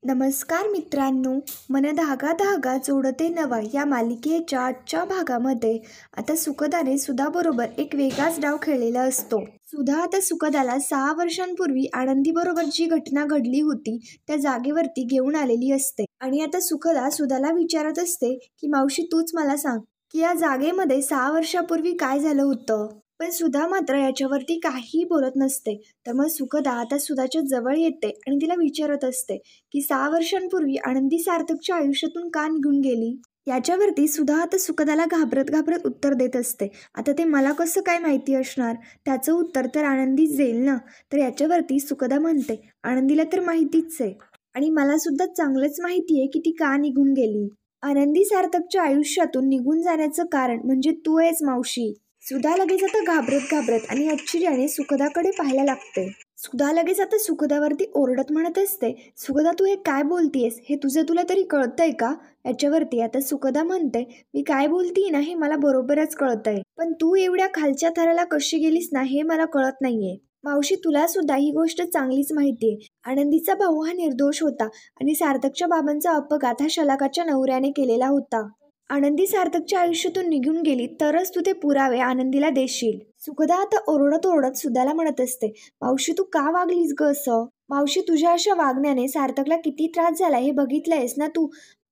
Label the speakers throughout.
Speaker 1: नमस्कार मित्रांनो, मन धागा धागा जोडते नवा या मालिकेच्या आजच्या भागामध्ये आता सुखदाने सुधाबरोबर एक वेगळाच डाव खेळलेला असतो. सुधा आता सुखदाला 6 वर्षांपूर्वी आनंदीबरोबर जी घटना घडली होती त्या जागेवरती घेऊन आलेली असते आणि आता सुखदा सुधाला विचारत असते की मावशी तूच मला सांग की या जागेमध्ये 6 वर्षापूर्वी काय झालं होतं. पण सुधा मात्र याच्यावरती काहीही बोलत नसते. तर मग सुखदा आता सुधाच्या जवळ येते आणि तिला विचारत असते की 6 वर्षांपूर्वी आनंदी सार्थकच्या आयुष्यातून का निघून गेली. याच्यावरती सुधा आता सुखदाला घाबरत घाबरत उत्तर देत असते. आता ते मला कसं काय माहिती असणार, त्याचं उत्तर तर आनंदीच देईल ना. तर याच्यावरती सुखदा म्हणते आनंदीला तर माहितीच आहे आणि मला सुद्धा चांगलंच माहिती आहे की ती का निघून गेली. आनंदी सार्थकच्या आयुष्यातून निघून जाण्याचं कारण म्हणजे तू आहेस मावशी. सुधा लगेच आता घाबरत घाबरत आणि आश्चर्याने सुखदाकडे पाहायला लागते. सुधा लगेच आता सुखदावरती ओरडत म्हणत असते, सुखदा तू हे काय बोलतीयस, हे तुला तरी कळतंय का. याच्यावरती आता सुखदा म्हणते, मी काय बोलतीये ना हे मला बरोबरच कळतंय, पण तू एवढ्या खालच्या थराला कशी गेलीस ना हे मला कळत नाहीये. मावशी तुला सुद्धा ही गोष्ट चांगलीच माहितीये. आनंदीचा भाऊ हा निर्दोष होता आणि सार्थकच्या बाबांचा अपघात हा शलाकाच्या नवऱ्याने केलेला होता. आनंदी सार्थकच्या आयुष्यातून निघून गेली तरच तू ते पुरावे आनंदीला देशील. सुखदा आता ओरडत ओरडत सुधाला म्हणत असते, मावशी तू का वागलीस ग असं. मावशी तुझ्या अशा वागण्याने सार्थकला किती त्रास झाला हे बघितलंयस ना तू.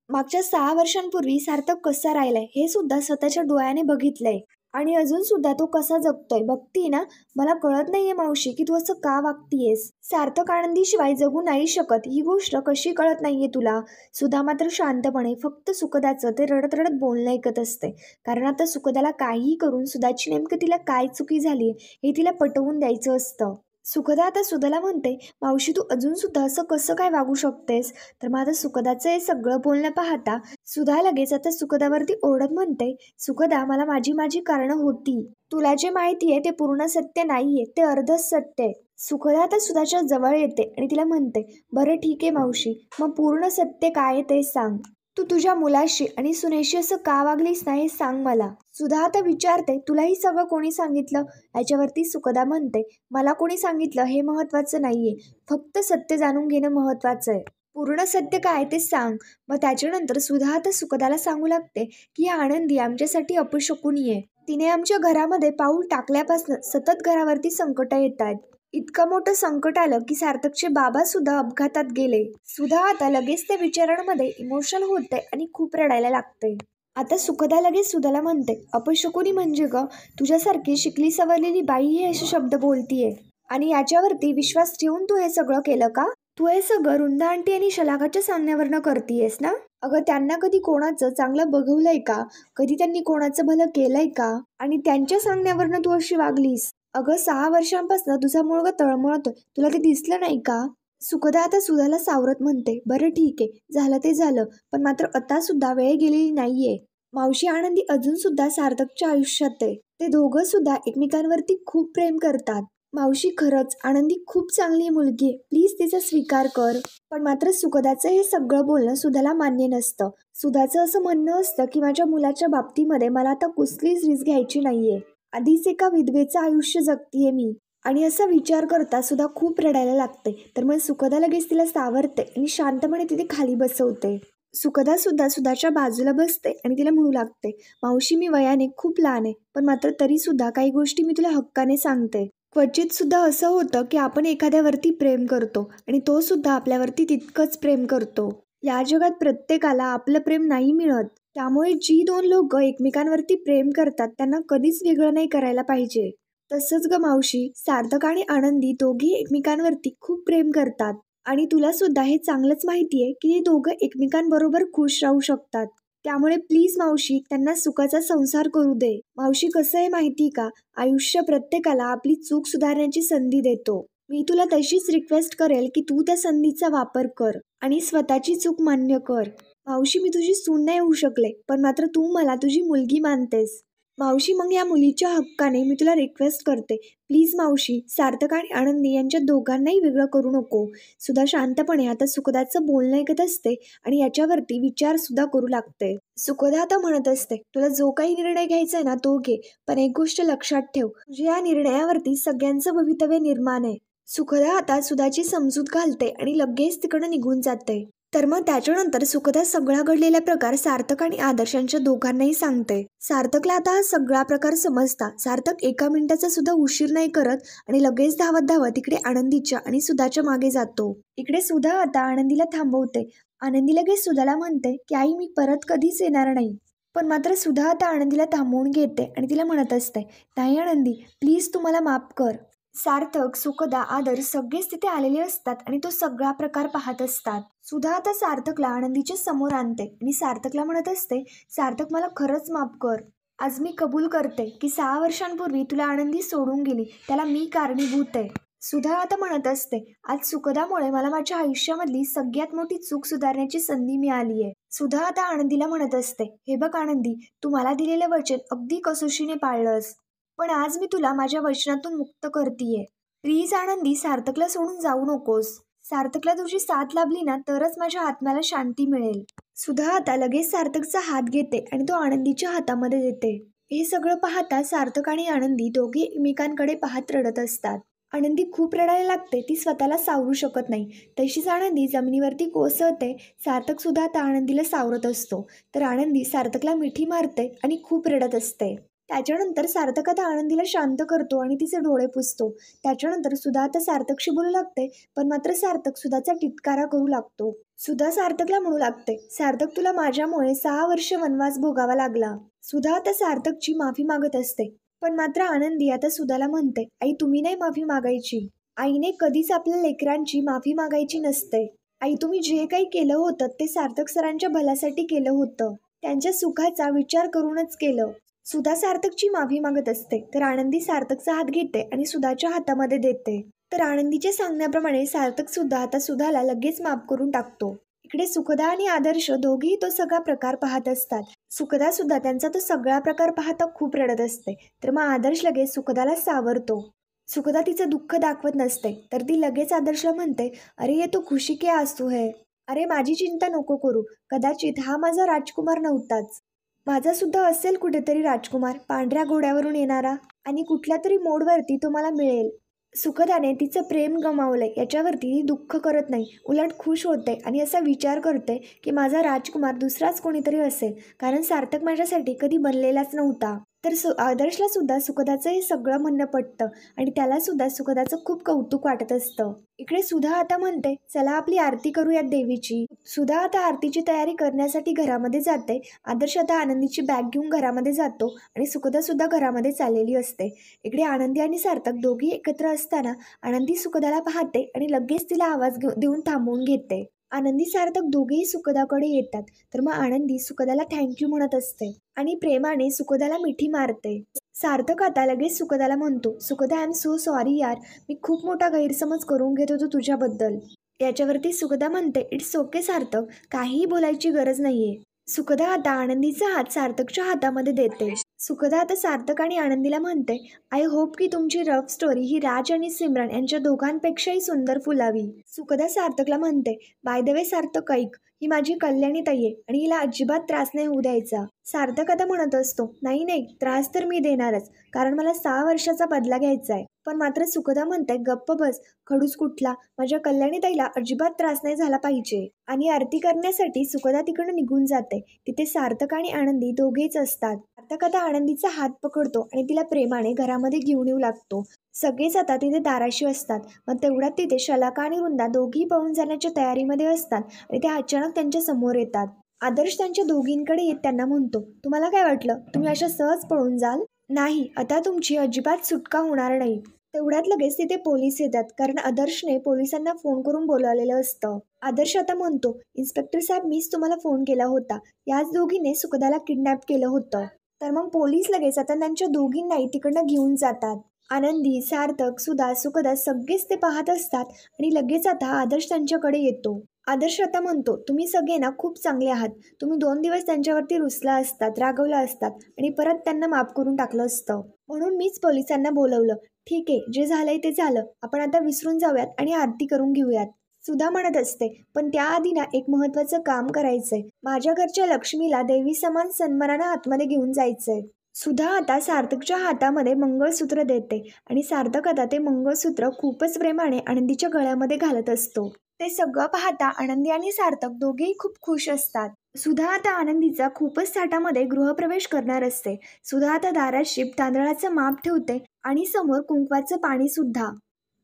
Speaker 1: मागच्या 6 वर्षांपूर्वी सार्थक कसा राहिलाय हे सुद्धा स्वतःच्या डोळ्याने बघितलंय आणि अजून सुद्धा तो कसा जगतोय बघती ना. मला कळत नाहीये मावशी की तू असं का वागतीयस. सार्थक आनंदीशिवाय जगू नाही शकत ही गोष्ट कशी कळत नाहीये तुला. सुधा मात्र शांतपणे फक्त सुखदाचं ते रडत रडत बोलणं ऐकत असते. कारण आता सुखदाला काहीही करून सुधाची नेमकं तिला काय चुकी झाली हे तिला पटवून द्यायचं असतं. सुखदा आता सुधाला म्हणते, मावशी तू अजून सुद्धा असं कसं काय वागू शकतेस. तर मग आता सुखदाचं हे सगळं बोलणं पाहता सुधा लगेच आता सुखदावरती ओरडत म्हणते, सुखदा मला माझी माझी कारणं होती. तुला जे माहिती आहे ते पूर्ण सत्य नाहीये, ते अर्धच सत्य आहे. सुखदा आता सुधाच्या जवळ येते आणि तिला म्हणते, बरं ठीक आहे मावशी, मग पूर्ण सत्य काय आहे ते सांग. तू तुझ्या मुलाशी आणि सुनेशी असं का वागलीस ना हे सांग मला. सुधा आता विचारते, तुला ही सगळं कोणी सांगितलं. याच्यावरती सुखदा म्हणते, मला कोणी सांगितलं हे महत्वाचं नाहीये, फक्त सत्य जाणून घेणं महत्वाचं आहे. पूर्ण सत्य काय ते सांग. मग त्याच्यानंतर सुधा आता सुखदाला सांगू लागते की आनंदी आमच्यासाठी अपशकुनी आहे. तिने आमच्या घरामध्ये पाऊल टाकल्यापासून सतत घरावरती संकट येत आहेत. इतकं मोठं संकट आलं की सार्थकचे बाबा सुद्धा अपघातात गेले. सुधा आता लगेच त्या विचारांमध्ये इमोशनल होते आणि खूप रडायला लागते. आता सुखदा लगेच सुधाला म्हणते, अपशकुनी म्हणजे ग तुझ्यासारखी शिकली सवरलेली बाई हे असे शब्द बोलतीये आणि याच्यावरती विश्वास ठेवून तू हे सगळं केलं का. तू हे सगळं रुंदा आंटी आणि शलाकाच्या सांगण्यावरनं करतीयस ना. अगं त्यांना कधी कोणाचं चांगलं बघवलंय का, कधी त्यांनी कोणाचं भलं केलंय का आणि त्यांच्या सांगण्यावरनं तू अशी वागलीस. अगं 6 वर्षांपासून तुझा मुलगा तळमळतोय, तुला ते दिसलं नाही का. सुखदा आता सुधाला सावरत म्हणते, बरं ठीक आहे झालं ते झालं, पण मात्र आता सुद्धा वेळ गेलेली नाहीये. मावशी आनंदी अजून सुद्धा सार्थकच्या आयुष्यात आहे. ते दोघं सुद्धा एकमेकांवरती खूप प्रेम करतात. मावशी खरंच आनंदी खूप चांगली मुलगी आहे, प्लीज तिचा स्वीकार कर. पण मात्र सुखदाचं हे सगळं बोलणं सुधाला मान्य नसतं. सुधाचं असं म्हणणं असतं की माझ्या मुलाच्या बाबतीमध्ये मला आता कुठलीच रिस्क घ्यायची नाहीये. आधीच एका विधवेचं आयुष्य जगतीये मी आणि असा विचार करता सुद्धा खूप रडायला लागते. तर मग सुखदा लगेच तिला सावरते आणि शांतपणे तिथे खाली बसवते. सुखदा सुद्धा सुधाच्या बाजूला बसते आणि तिला म्हणू लागते, मावशी मी वयाने खूप लहान आहे, पण मात्र तरी सुद्धा काही गोष्टी मी तुला हक्काने सांगते. क्वचित सुद्धा असं होतं की आपण एखाद्यावरती प्रेम करतो आणि तो सुद्धा आपल्यावरती तितकंच प्रेम करतो. या जगात प्रत्येकाला आपलं प्रेम नाही मिळत. त्यामुळे जी दोन लोक एकमेकांवरती प्रेम करतात त्यांना कधीच वेगळं नाही करायला पाहिजे. तसंच ग मावशी, सार्थक आणि आनंदी दोघी एकमेकांवरती खूप प्रेम करतात आणि तुला सुद्धा हे चांगलंच माहितीये की हे दोघं एकमेकांबरोबर खुश राहू शकतात. त्यामुळे प्लीज मावशी त्यांना सुखाचा संसार करू दे. मावशी कसं आहे माहिती का, आयुष्य प्रत्येकाला आपली चूक सुधारण्याची संधी देतो. मी तुला तशीच रिक्वेस्ट करेल की तू त्या संधीचा वापर कर आणि स्वतःची चूक मान्य कर. मावशी मी तुझी सून नाही होऊ शकले, पण मात्र तू मला तुझी मुलगी मानतेस. मावशी मग या मुलीच्या हक्काने मी तुला रिक्वेस्ट करते, प्लीज मावशी सार्थक आणि आनंदी यांच्या दोघांनाही वेगळं करू नको. सुधा शांतपणे आता सुखदाचं बोलणं ऐकत असते आणि याच्यावरती विचार सुद्धा करू लागते. सुखदा आता म्हणत असते, तुला जो काही निर्णय घ्यायचा आहे ना तो घे, पण एक गोष्ट लक्षात ठेव, तुझ्या या निर्णयावरती सगळ्यांचं भवितव्य निर्माण आहे. सुखदा आता सुधाची समजूत घालते आणि लगेच तिकडं निघून जाते. तर मग त्याच्यानंतर सुखदा सगळा घडलेला प्रकार सार्थक आणि आदर्शांच्या दोघांनाही सांगते. सार्थकला आता हा सगळा प्रकार समजता सार्थक एका मिनिटाचा सुद्धा उशीर नाही करत आणि लगेच धावत धावत इकडे आनंदीच्या आणि सुधाच्या मागे जातो. इकडे सुधा आता आनंदीला थांबवते. आनंदी लगेच सुधाला म्हणते की आई मी परत कधीच येणार नाही. पण मात्र सुधा आता आनंदीला थांबवून घेते आणि तिला म्हणत असते, नाही आनंदी प्लीज तू मला माफ कर. सार्थक, सुखदा, आदर्श सगळेच तिथे आलेले असतात आणि तो सगळा प्रकार पाहत असतात. सुधा आता सार्थकला आनंदीच्या समोर आणते आणि सार्थकला म्हणत असते, सार्थक मला खरंच माफ कर. आज मी कबूल करते की 6 वर्षांपूर्वी तुला आनंदी सोडून गेली त्याला मी कारणीभूत आहे. सुधा आता म्हणत असते, आज सुखदामुळे मला माझ्या आयुष्यामधली सगळ्यात मोठी चूक सुधारण्याची संधी मिळाली आहे. सुधा आता आनंदीला म्हणत असते, हे बघ आनंदी, तू मला दिलेलं वचन अगदी कसोशीने पाळलंस, पण आज मी तुला माझ्या वचनातून मुक्त करतीये. प्लीज आनंदी, सार्थकला सोडून जाऊ नकोस. सार्थकला तुझी साथ लाभली ना तरच माझ्या आत्म्याला शांती मिळेल. सुधा आता लगेच सार्थकचा हात घेते आणि तो आनंदीच्या हातामध्ये देते. हे सगळं पाहता सार्थक आणि आनंदी दोघे एकमेकांकडे पाहत रडत असतात. आनंदी खूप रडायला लागते, ती स्वतःला सावरू शकत नाही. तशीच आनंदी जमिनीवरती कोसळते. सार्थक सुद्धा आता आनंदीला सावरत असतो, तर आनंदी सार्थकला मिठी मारते आणि खूप रडत असते. त्याच्यानंतर सार्थक आता आनंदीला शांत करतो आणि तिचे डोळे पुसतो. त्याच्यानंतर सुधा आता सार्थकशी बोलू लागते, पण मात्र सार्थक सुधाचा तिटकारा करू लागतो. सुधा सार्थकला म्हणू लागते, सार्थक तुला माझ्यामुळे 6 वर्ष वनवास भोगावा लागला. सुधा आता सार्थकची माफी मागत असते, पण मात्र आनंदी आता सुधाला म्हणते, आई तुम्ही नाही माफी मागायची. आईने कधीच आपल्या लेकरांची माफी मागायची नसते. आई तुम्ही जे काही केलं होतं ते सार्थक सरांच्या भल्यासाठी केलं होतं, त्यांच्या सुखाचा विचार करूनच केलं. सुधा सार्थकची माफी मागत असते, तर आनंदी सार्थकचा हात घेते आणि सुधाच्या हातामध्ये देते. तर आनंदीच्या सांगण्याप्रमाणे सार्थक सुद्धा आता सुधाला लगेच माफ करून टाकतो. इकडे सुखदा आणि आदर्श दोघेही तो सगळा प्रकार पाहत असतात. सुखदा सुद्धा त्यांचा तो सगळा प्रकार पाहता खूप रडत असते. तर मग आदर्श लगेच सुखदाला सावरतो. सुखदा तिचं दुःख दाखवत नसते, तर ती लगेच आदर्शला म्हणते, अरे ये तो खुशी के आंसू है. अरे माझी चिंता नको करू, कदाचित हा माझा राजकुमार नव्हताच. माझा सुद्धा असेल कुठेतरी राजकुमार, पांढऱ्या घोड्यावरून येणारा, आणि कुठल्या तरी मोडवरती तो मला मिळेल. सुखदाने तिचं प्रेम गमावलंय याच्यावरती ती दुःख करत नाही, उलट खुश होते आणि असा विचार करते की माझा राजकुमार दुसराच कोणीतरी असेल, कारण सार्थक माझ्यासाठी कधी बनलेलाच नव्हता. तर आदर्शला सुद्धा सुखदाचं हे सगळं म्हणणं पटतं आणि त्याला सुद्धा सुखदाचं खूप कौतुक वाटत असतं. इकडे सुधा आता म्हणते, चला आपली आरती करूयात देवीची. सुधा आता आरतीची तयारी करण्यासाठी घरामध्ये जाते. आदर्श आता आनंदीची बॅग घेऊन घरामध्ये जातो आणि सुखदा सुद्धा घरामध्ये चाललेली असते. इकडे आनंदी आणि सार्थक दोघी एकत्र असताना आनंदी सुखदाला पाहते आणि लगेच तिला आवाज देऊन थांबवून घेते. आनंदी सार्थक दोघेही सुखदाकडे येतात. तर मग आनंदी सुखदाला थँक्यू म्हणत असते आणि प्रेमाने सुखदाला मिठी मारते. सार्थक आता लगेच सुखदाला म्हणतो, सुखदा आय एम सो सॉरी यार, मी खूप मोठा गैरसमज करून घेत होतो तुझ्याबद्दल. याच्यावरती सुखदा म्हणते, इट्स ओके सार्थक, काहीही बोलायची गरज नाहीये. सुखदा आता आनंदीचा हात सार्थकच्या हातामध्ये देते. सुखदा आता सार्थक आणि आनंदीला म्हणते, आय होप की तुमची लव्ह स्टोरी ही राज आणि सिमरन यांच्या दोघांपेक्षाही सुंदर फुलावी. सुखदा सार्थकला म्हणते, बाय द वे सार्थक ऐक, ही माझी कल्याणी ताई आहे आणि हिला अजिबात त्रास नाही होऊ द्यायचा. सार्थक आता म्हणत असतो, नाही नाही त्रास तर मी देणारच, कारण मला 6 वर्षाचा बदला घ्यायचा आहे. पण मात्र सुखदा म्हणते, गप्प बस, खडूस कुठला, माझ्या कल्याणी ताईला अजिबात त्रास नाही झाला पाहिजे. आणि आरती करण्यासाठी सुखदा तिकडून निघून जाते. तिथे सार्थक आणि आनंदी दोघेच असतात. सार्थक आता आनंदीचा हात पकडतो आणि तिला प्रेमाने घरामध्ये घेऊन येऊ लागतो. सगळेच आता तिथे दाराशी असतात. मग तेवढ्यात तिथे शलाका आणि वृंदा दोघी पळून जाण्याच्या तयारीमध्ये असतात आणि त्या अचानक त्यांच्या समोर येतात. आदर्श त्यांच्या दोघींकडे येत त्यांना म्हणतो, तुम्हाला काय वाटलं तुम्ही अशा सहज पळून जाल? नाही, आता तुमची अजिबात सुटका होणार नाही. तेवढ्यात लगेच तिथे पोलीस येतात, कारण आदर्शने पोलिसांना फोन करून बोलावलेलं असतं. आदर्श आता म्हणतो, इन्स्पेक्टर साहेब मीच तुम्हाला फोन केला होता, याच दोघीने सुखदाला किडनॅप केलं होतं. तर मग पोलीस लगेच आता त्यांच्या दोघींनाही तिकडनं घेऊन जातात. आनंदी, सार्थक, सुधा, सुखदा सगळेच ते पाहत असतात आणि लगेच आता आदर्श त्यांच्याकडे येतो. आदर्श आता म्हणतो, तुम्ही सगळे ना खूप चांगले आहात. तुम्ही 2 दिवस त्यांच्यावरती रुसला असतात, रागवला असतात आणि परत त्यांना माफ करून टाकलं असतं, म्हणून मीच पोलिसांना बोलवलं. ठीक आहे, जे झालंय ते झालं, आपण आता विसरून जाऊयात आणि आरती करून घेऊयात. सुधा म्हणत असते, पण त्याआधी ना एक महत्वाचं काम करायचंय. माझ्या घरच्या लक्ष्मीला देवी समान सन्मानानं आतमध्ये घेऊन जायचंय. सुधा आता सार्थकच्या हातामध्ये मंगळसूत्र देते आणि सार्थक आता ते मंगळसूत्र खूपच प्रेमाने आनंदीच्या गळ्यामध्ये घालत असतो. ते सगळं पाहता आनंदी आणि सार्थक दोघेही खूप खुश असतात. सुधा आता आनंदीचा खूपच थाटामध्ये गृहप्रवेश करणार असते. सुधा आता दारात तांदळाचं माप ठेवते आणि समोर कुंकवाचं पाणी सुद्धा.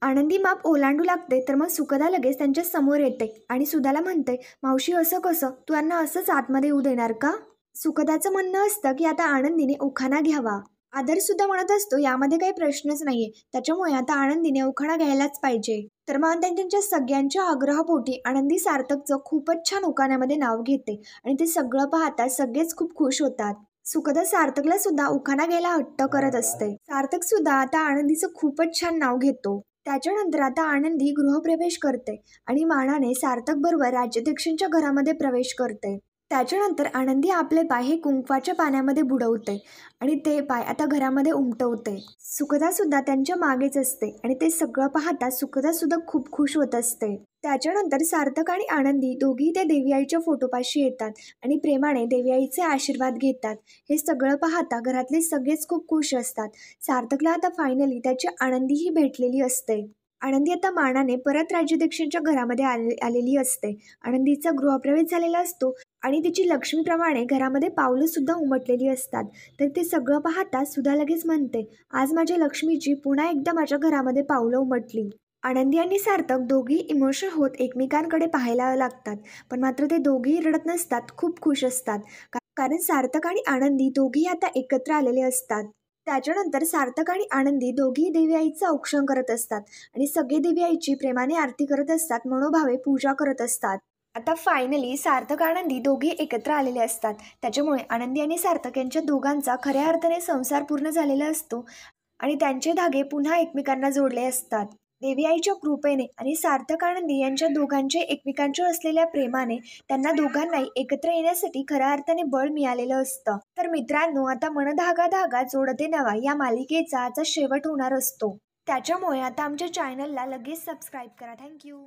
Speaker 1: आनंदी माप ओलांडू लागते तर मग सुकदा लगेच त्यांच्या समोर येते आणि सुधाला म्हणते, मावशी असं कसं, तू यांना असंच आतमध्ये येऊ देणार का? सुकदाचं म्हणणं असतं की आता आनंदीने उखाणा घ्यावा. आदर सुद्धा म्हणत असतो यामध्ये काही प्रश्नच नाहीये, त्याच्यामुळे आता आनंदीने उखाणा घ्यायलाच पाहिजे. तर मग त्यांच्या सगळ्यांच्या आग्रहापोटी आनंदी सार्थकचं खूपच छान उखाण्यामध्ये नाव घेते आणि ते सगळं पाहता सगळेच खूप खुश होतात. सुखदा सार्थकला सुद्धा उखाणा घ्यायला हट्ट करत असते. सार्थक सुद्धा आता आनंदीचं खूपच छान नाव घेतो. त्याच्यानंतर आता आनंदी गृहप्रवेश करते आणि मानाने सार्थक बरोबर राज्याध्यक्षांच्या घरामध्ये प्रवेश करते. त्याच्यानंतर आनंदी आपले पाय हे कुंकवाच्या पाण्यामध्ये बुडवते आणि ते पाय आता घरामध्ये उमटवते. सुखदा सुद्धा त्यांच्या मागेच असते आणि ते सगळं पाहता सुखदा सुद्धा खूप खुश होत असते. त्याच्यानंतर सार्थक आणि आनंदी दोघी ते देवी आईच्या फोटोपाशी येतात आणि प्रेमाने देवी आईचे आशीर्वाद घेतात. हे सगळं पाहता घरातले सगळेच खूप खुश असतात. सार्थकला आता फायनली त्याची आनंदीही भेटलेली असते. आनंदी आता मानाने परत राज्याध्यक्षांच्या घरामध्ये आलेली असते. आनंदीचा गृहप्रवेश झालेला असतो आणि तिची लक्ष्मीप्रमाणे घरामध्ये पावलं सुद्धा उमटलेली असतात. तर ते सगळं पाहता सुधा लगेच म्हणते, आज माझ्या लक्ष्मीची पुन्हा एकदा माझ्या घरामध्ये पावलं उमटली. आनंदी आणि सार्थक दोघी इमोशनल होत एकमेकांकडे पाहायला लागतात. पण मात्र ते दोघेही रडत नसतात, खूप खुश असतात. कारण सार्थक आणि आनंदी दोघेही आता एकत्र आलेले असतात. त्याच्यानंतर सार्थक आणि आनंदी दोघी देवी आईचं औक्षण करत असतात आणि सगळे देवी आईची प्रेमाने आरती करत असतात, मनोभावे पूजा करत असतात. आता फायनली सार्थक आनंदी दोघे एकत्र आलेले असतात. त्याच्यामुळे आनंदी आणि सार्थक यांच्या दोघांचा खऱ्या अर्थाने संसार पूर्ण झालेला असतो आणि त्यांचे धागे पुन्हा एकमेकांना जोडले असतात. देवी आईच्या कृपेने आणि सार्थक आनंदी यांच्या दोघांचे एकमेकांच्या असलेल्या प्रेमाने त्यांना दोघांनाही एकत्र येण्यासाठी खऱ्या अर्थाने बळ मिळालेलं असतं. तर मित्रांनो, आता मन धागा धागा जोडते नवा या मालिकेचा आजचा शेवट होणार असतो. त्याच्यामुळे आता आमच्या चॅनलला लगेच सबस्क्राईब करा. थँक्यू.